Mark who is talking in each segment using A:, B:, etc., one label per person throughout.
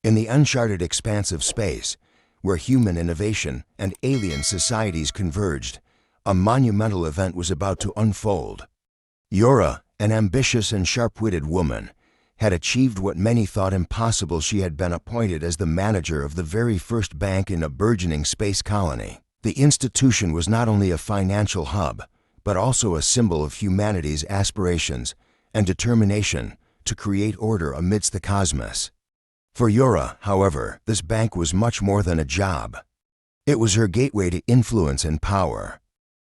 A: In the uncharted expanse of space, where human innovation and alien societies converged, a monumental event was about to unfold. Yura, an ambitious and sharp-witted woman, had achieved what many thought impossible. She had been appointed as the manager of the very first bank in a burgeoning space colony. The institution was not only a financial hub, but also a symbol of humanity's aspirations and determination to create order amidst the cosmos. For Yura, however, this bank was much more than a job. It was her gateway to influence and power.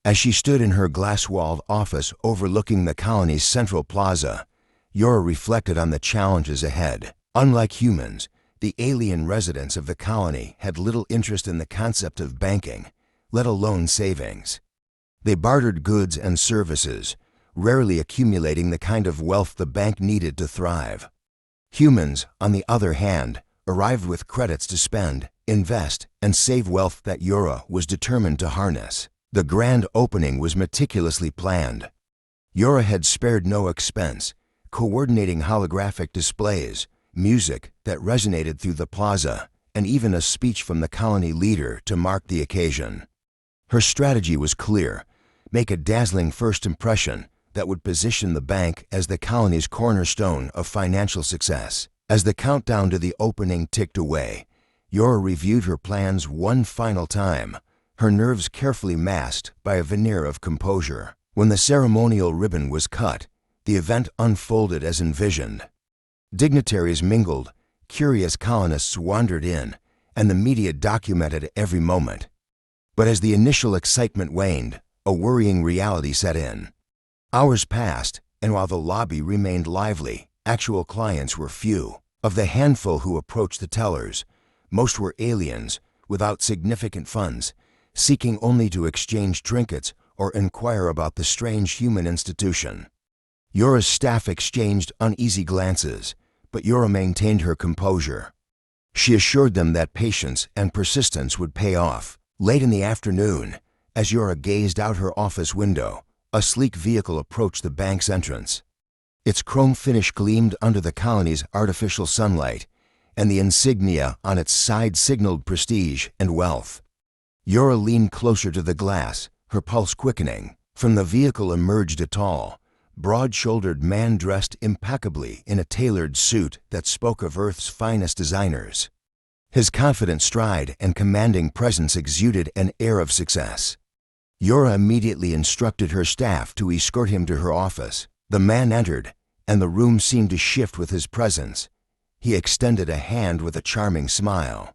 A: As she stood in her glass-walled office overlooking the colony's central plaza, Yura reflected on the challenges ahead. Unlike humans, the alien residents of the colony had little interest in the concept of banking, let alone savings. They bartered goods and services, rarely accumulating the kind of wealth the bank needed to thrive. Humans, on the other hand, arrived with credits to spend, invest, and save wealth that Yura was determined to harness. The grand opening was meticulously planned. Yura had spared no expense, coordinating holographic displays, music that resonated through the plaza, and even a speech from the colony leader to mark the occasion. Her strategy was clear: make a dazzling first impression that would position the bank as the colony's cornerstone of financial success. As the countdown to the opening ticked away, Yura reviewed her plans one final time, her nerves carefully masked by a veneer of composure. When the ceremonial ribbon was cut, the event unfolded as envisioned. Dignitaries mingled, curious colonists wandered in, and the media documented every moment. But as the initial excitement waned, a worrying reality set in. Hours passed, and while the lobby remained lively, actual clients were few. Of the handful who approached the tellers, most were aliens without significant funds, seeking only to exchange trinkets or inquire about the strange human institution. Yura's staff exchanged uneasy glances, but Yura maintained her composure. She assured them that patience and persistence would pay off. Late in the afternoon, as Yura gazed out her office window, a sleek vehicle approached the bank's entrance. Its chrome finish gleamed under the colony's artificial sunlight, and the insignia on its side signaled prestige and wealth. Yura leaned closer to the glass, her pulse quickening. From the vehicle emerged a tall, broad-shouldered man dressed impeccably in a tailored suit that spoke of Earth's finest designers. His confident stride and commanding presence exuded an air of success. Yura immediately instructed her staff to escort him to her office. The man entered, and the room seemed to shift with his presence. He extended a hand with a charming smile.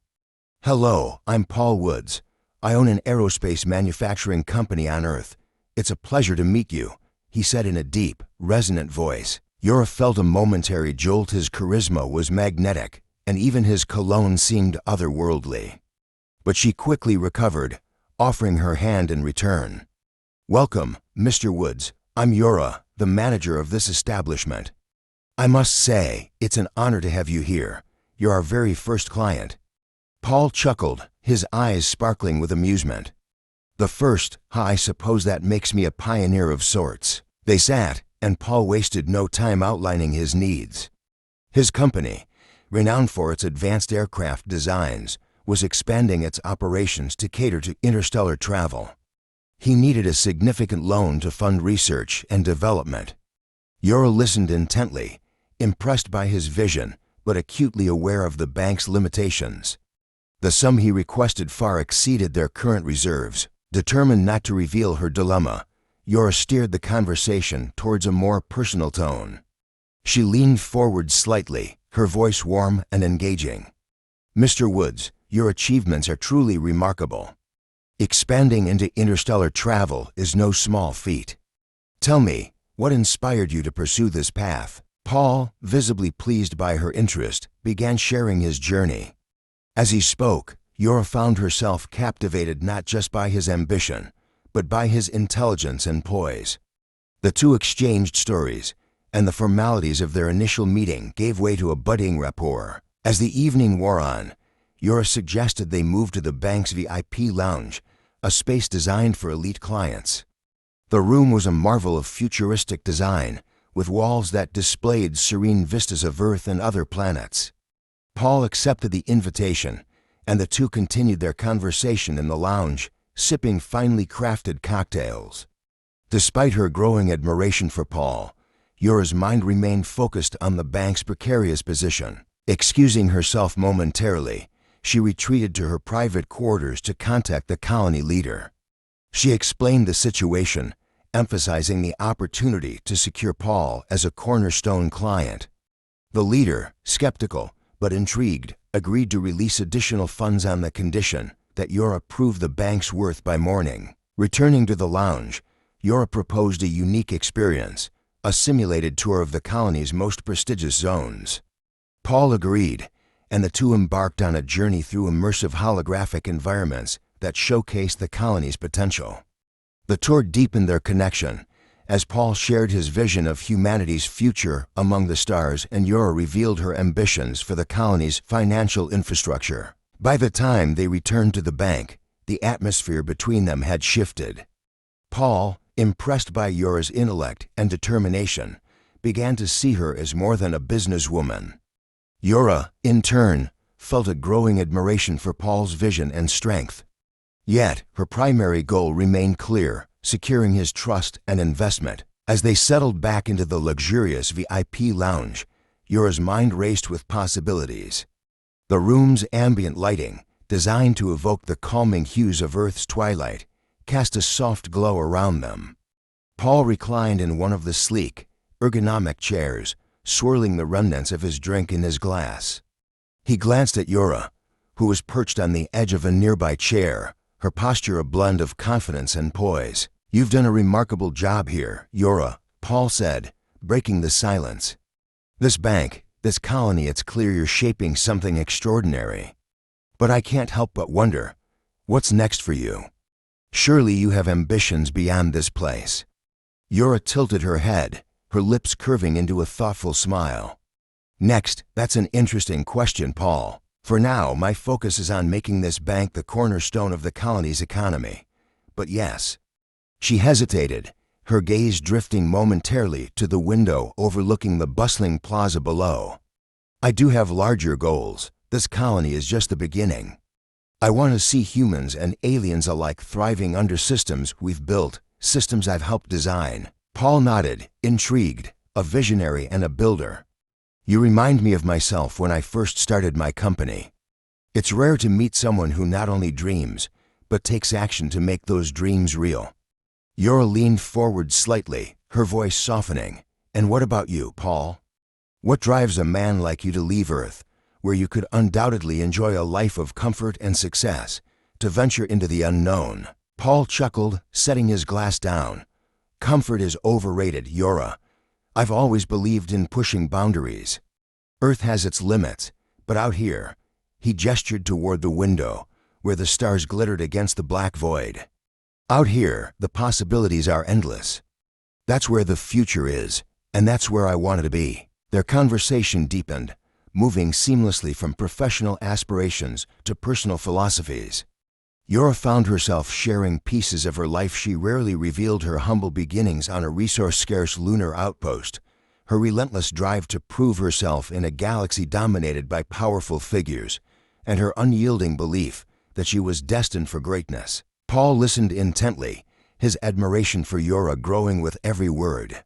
A: "Hello, I'm Paul Woods. I own an aerospace manufacturing company on Earth. It's a pleasure to meet you," he said in a deep, resonant voice. Yura felt a momentary jolt. His charisma was magnetic, and even his cologne seemed otherworldly. But she quickly recovered, offering her hand in return. "Welcome, Mr. Woods. I'm Yura, the manager of this establishment. I must say, it's an honor to have you here. You're our very first client." Paul chuckled, his eyes sparkling with amusement. "The first, I suppose that makes me a pioneer of sorts." They sat, and Paul wasted no time outlining his needs. His company, renowned for its advanced aircraft designs, was expanding its operations to cater to interstellar travel. He needed a significant loan to fund research and development. Yura listened intently, impressed by his vision, but acutely aware of the bank's limitations. The sum he requested far exceeded their current reserves. Determined not to reveal her dilemma, Yura steered the conversation towards a more personal tone. She leaned forward slightly, her voice warm and engaging. "Mr. Woods, your achievements are truly remarkable. Expanding into interstellar travel is no small feat. Tell me, what inspired you to pursue this path?" Paul, visibly pleased by her interest, began sharing his journey. As he spoke, Yura found herself captivated not just by his ambition, but by his intelligence and poise. The two exchanged stories, and the formalities of their initial meeting gave way to a budding rapport. As the evening wore on, Yura suggested they move to the bank's VIP lounge, a space designed for elite clients. The room was a marvel of futuristic design, with walls that displayed serene vistas of Earth and other planets. Paul accepted the invitation, and the two continued their conversation in the lounge, sipping finely crafted cocktails. Despite her growing admiration for Paul, Yora's mind remained focused on the bank's precarious position. Excusing herself momentarily, she retreated to her private quarters to contact the colony leader. She explained the situation, emphasizing the opportunity to secure Paul as a cornerstone client. The leader, skeptical but intrigued, agreed to release additional funds on the condition that Yora prove the bank's worth by morning. Returning to the lounge, Yora proposed a unique experience, a simulated tour of the colony's most prestigious zones. Paul agreed, and the two embarked on a journey through immersive holographic environments that showcased the colony's potential. The tour deepened their connection, as Paul shared his vision of humanity's future among the stars and Yora revealed her ambitions for the colony's financial infrastructure. By the time they returned to the bank, the atmosphere between them had shifted. Paul, impressed by Yora's intellect and determination, began to see her as more than a businesswoman. Yora, in turn, felt a growing admiration for Paul's vision and strength. Yet, her primary goal remained clear: securing his trust and investment. As they settled back into the luxurious VIP lounge, Yora's mind raced with possibilities. The room's ambient lighting, designed to evoke the calming hues of Earth's twilight, cast a soft glow around them. Paul reclined in one of the sleek, ergonomic chairs, swirling the remnants of his drink in his glass. He glanced at Yora, who was perched on the edge of a nearby chair, her posture a blend of confidence and poise. "You've done a remarkable job here, Yora," Paul said, breaking the silence. "This bank, this colony, it's clear you're shaping something extraordinary. But I can't help but wonder, what's next for you? Surely you have ambitions beyond this place." Yora tilted her head, her lips curving into a thoughtful smile. "Next, that's an interesting question, Paul. For now, my focus is on making this bank the cornerstone of the colony's economy. But yes." She hesitated, her gaze drifting momentarily to the window overlooking the bustling plaza below. "I do have larger goals. This colony is just the beginning. I want to see humans and aliens alike thriving under systems we've built, systems I've helped design." Paul nodded, intrigued, a visionary and a builder. "You remind me of myself when I first started my company. It's rare to meet someone who not only dreams, but takes action to make those dreams real." Yora leaned forward slightly, her voice softening. "And what about you, Paul? What drives a man like you to leave Earth, where you could undoubtedly enjoy a life of comfort and success, to venture into the unknown?" Paul chuckled, setting his glass down. "Comfort is overrated, Yora. I've always believed in pushing boundaries. Earth has its limits, but out here," he gestured toward the window, where the stars glittered against the black void. "Out here, the possibilities are endless. That's where the future is, and that's where I wanted to be." Their conversation deepened, moving seamlessly from professional aspirations to personal philosophies. Yora found herself sharing pieces of her life. She rarely revealed: her humble beginnings on a resource-scarce lunar outpost, her relentless drive to prove herself in a galaxy dominated by powerful figures, and her unyielding belief that she was destined for greatness. Paul listened intently, his admiration for Yora growing with every word.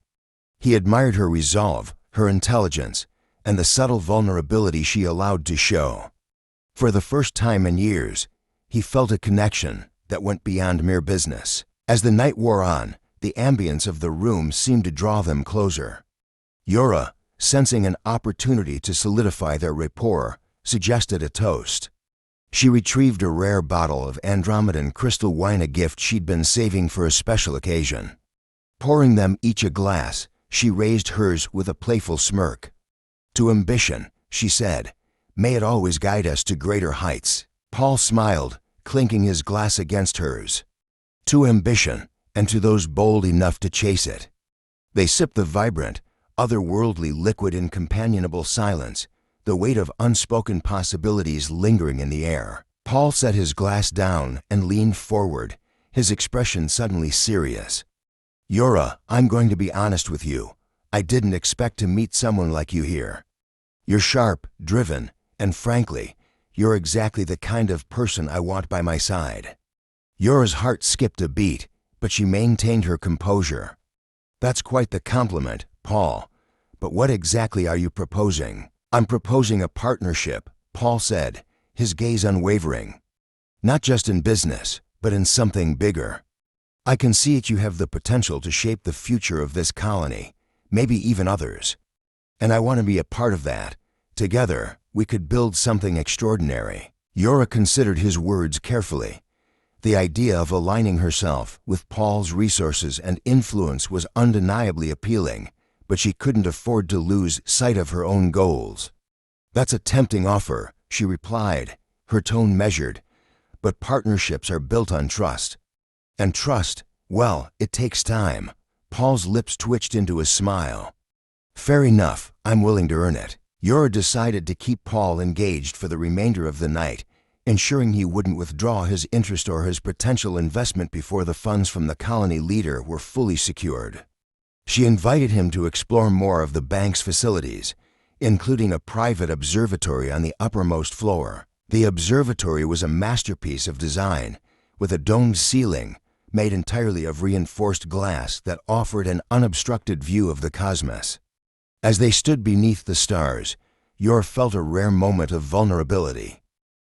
A: He admired her resolve, her intelligence, and the subtle vulnerability she allowed to show. For the first time in years, he felt a connection that went beyond mere business. As the night wore on, the ambience of the room seemed to draw them closer. Yora, sensing an opportunity to solidify their rapport, suggested a toast. She retrieved a rare bottle of Andromedan crystal wine, a gift she'd been saving for a special occasion. Pouring them each a glass, she raised hers with a playful smirk. "To ambition," she said, "may it always guide us to greater heights." Paul smiled, clinking his glass against hers. "To ambition, and to those bold enough to chase it." They sipped the vibrant, otherworldly liquid in companionable silence, the weight of unspoken possibilities lingering in the air. Paul set his glass down and leaned forward, his expression suddenly serious. "Yora, I'm going to be honest with you. I didn't expect to meet someone like you here. You're sharp, driven, and frankly, you're exactly the kind of person I want by my side." Yora's heart skipped a beat, but she maintained her composure. "That's quite the compliment, Paul. But what exactly are you proposing?" "I'm proposing a partnership," Paul said, his gaze unwavering. "Not just in business, but in something bigger. I can see that you have the potential to shape the future of this colony, maybe even others. And I want to be a part of that. Together, we could build something extraordinary." Yora considered his words carefully. The idea of aligning herself with Paul's resources and influence was undeniably appealing, but she couldn't afford to lose sight of her own goals. "That's a tempting offer," she replied, her tone measured, "but partnerships are built on trust. And trust, well, it takes time." Paul's lips twitched into a smile. "Fair enough, I'm willing to earn it." Yora decided to keep Paul engaged for the remainder of the night, ensuring he wouldn't withdraw his interest or his potential investment before the funds from the colony leader were fully secured. She invited him to explore more of the bank's facilities, including a private observatory on the uppermost floor. The observatory was a masterpiece of design, with a domed ceiling made entirely of reinforced glass that offered an unobstructed view of the cosmos. As they stood beneath the stars, Yor felt a rare moment of vulnerability.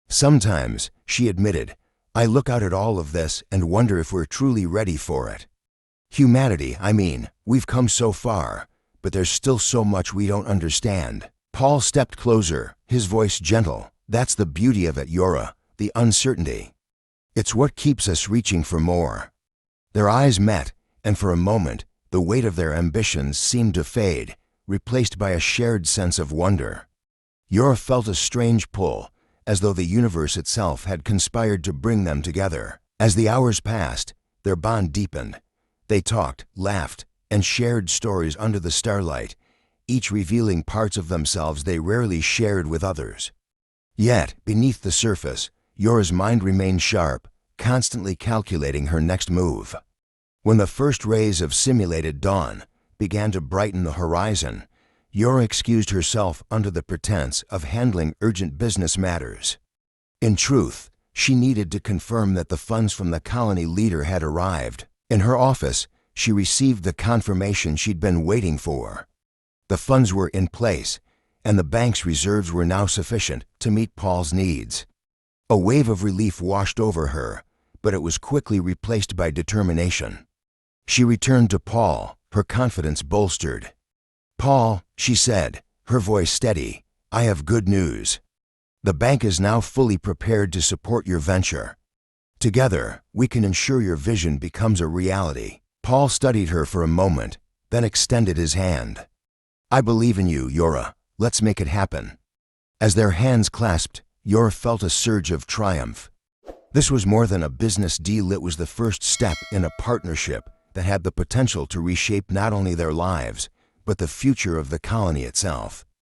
A: "Sometimes," she admitted, "I look out at all of this and wonder if we're truly ready for it. Humanity, I mean, we've come so far, but there's still so much we don't understand." Paul stepped closer, his voice gentle. "That's the beauty of it, Yora, the uncertainty. It's what keeps us reaching for more." Their eyes met, and for a moment, the weight of their ambitions seemed to fade, replaced by a shared sense of wonder. Yora felt a strange pull, as though the universe itself had conspired to bring them together. As the hours passed, their bond deepened. They talked, laughed, and shared stories under the starlight, each revealing parts of themselves they rarely shared with others. Yet, beneath the surface, Yora's mind remained sharp, constantly calculating her next move. When the first rays of simulated dawn began to brighten the horizon, Yora excused herself under the pretense of handling urgent business matters. In truth, she needed to confirm that the funds from the colony leader had arrived. In her office, she received the confirmation she'd been waiting for. The funds were in place, and the bank's reserves were now sufficient to meet Paul's needs. A wave of relief washed over her, but it was quickly replaced by determination. She returned to Paul, her confidence bolstered. "Paul," she said, her voice steady, "I have good news. The bank is now fully prepared to support your venture. Together, we can ensure your vision becomes a reality." Paul studied her for a moment, then extended his hand. "I believe in you, Yora. Let's make it happen." As their hands clasped, Yora felt a surge of triumph. This was more than a business deal. It was the first step in a partnership that had the potential to reshape not only their lives, but the future of the colony itself.